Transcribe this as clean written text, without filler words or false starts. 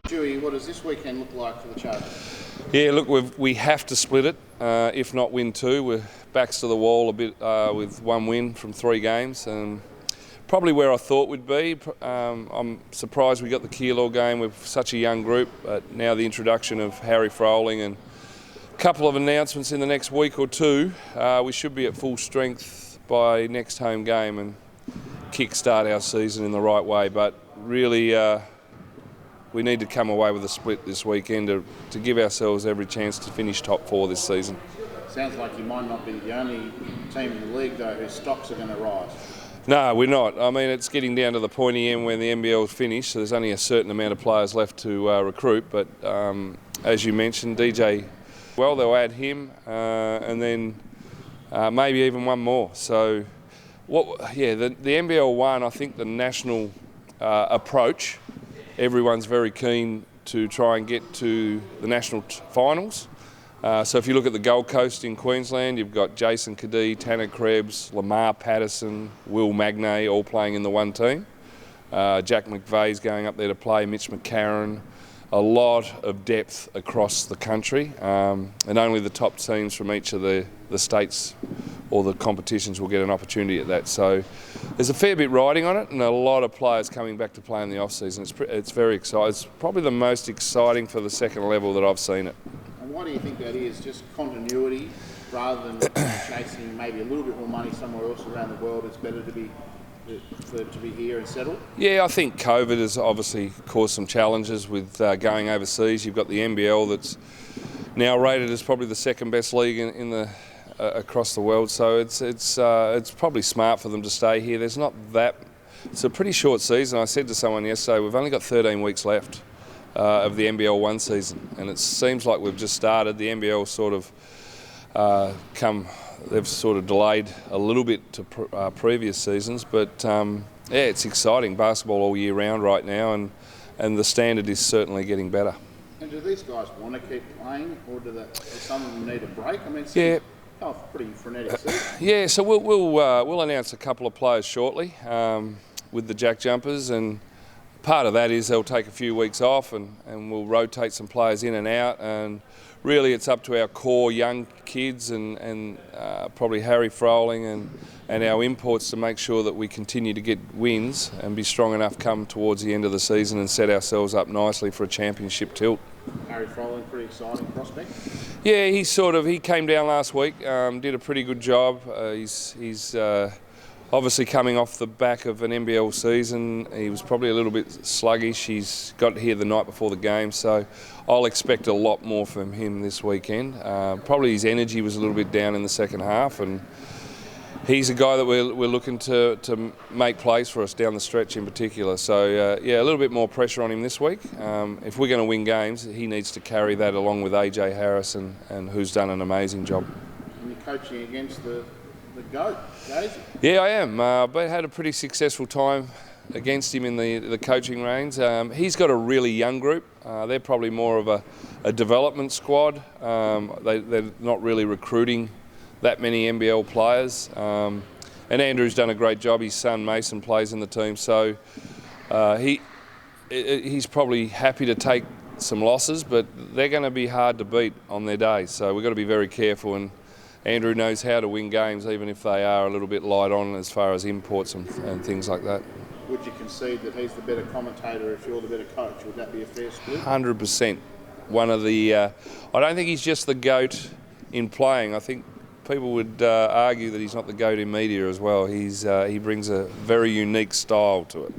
Dewey, what does this weekend look like for the Chargers? Yeah, look, we have to split it, if not win two. We're backs to the wall a bit with one win from 3 games, and probably where I thought we'd be. I'm surprised we got the Keilor game with such a young group, but now the introduction of Harry Froling and a couple of announcements in the next week or two, we should be at full strength by next home game and kick-start our season in the right way. But really, we need to come away with a split this weekend to give ourselves every chance to finish top 4 this season. Sounds like you might not be the only team in the league, though, whose stocks are going to rise. No, we're not. I mean, it's getting down to the pointy end when the NBL's finished, so there's only a certain amount of players left to recruit. But as you mentioned, DJ, well, they'll add him and then maybe even one more. So, the NBL won, I think, the national approach. Everyone's very keen to try and get to the national finals. So if you look at the Gold Coast in Queensland, you've got Jason Cadee, Tanner Krebs, Lamar Patterson, Will Magnay all playing in the one team. Jack McVeigh's going up there to play, Mitch McCarron. A lot of depth across the country, and only the top teams from each of the states or the competitions will get an opportunity at that. So there's a fair bit riding on it, and a lot of players coming back to play in the off-season. It's very exciting. It's probably the most exciting for the second level that I've seen it. And why do you think that is? Just continuity rather than chasing maybe a little bit more money somewhere else around the world? It's better to be here and settled? Yeah, I think COVID has obviously caused some challenges with going overseas. You've got the NBL that's now rated as probably the second best league in the across the world. So it's probably smart for them to stay here. There's not that. It's a pretty short season. I said to someone yesterday, we've only got 13 weeks left of the NBL 1 season, and it seems like we've just started. The NBL sort of they've sort of delayed a little bit to previous seasons, but it's exciting basketball all year round right now, and the standard is certainly getting better. And do these guys want to keep playing, or do some of them need a break? I mean, pretty frenetic season. So we'll announce a couple of players shortly with the Jack Jumpers, and part of that is they'll take a few weeks off, and we'll rotate some players in and out, and really it's up to our core young kids and probably Harry Froling and our imports to make sure that we continue to get wins and be strong enough come towards the end of the season and set ourselves up nicely for a championship tilt. Harry Froling, pretty exciting prospect. Yeah, he came down last week, did a pretty good job. He's obviously coming off the back of an NBL season. He was probably a little bit sluggish. He's got here the night before the game, so I'll expect a lot more from him this weekend. Probably his energy was a little bit down in the second half, and he's a guy that we're looking to make plays for us down the stretch in particular. So a little bit more pressure on him this week. If we're going to win games, he needs to carry that along with AJ Harris, and who's done an amazing job. And you're coaching against the GOAT, Daisy? Yeah, I am. But had a pretty successful time against him in the coaching reins. He's got a really young group. They're probably more of a development squad. They're not really recruiting that many NBL players. And Andrew's done a great job. His son Mason plays in the team, so he's probably happy to take some losses, but they're going to be hard to beat on their day. So we've got to be very careful, and Andrew knows how to win games, even if they are a little bit light on as far as imports and things like that. Would you concede that he's the better commentator if you're the better coach? Would that be a fair split? 100%. One of the. I don't think he's just the GOAT in playing. I think people would argue that he's not the GOAT in media as well. He brings a very unique style to it.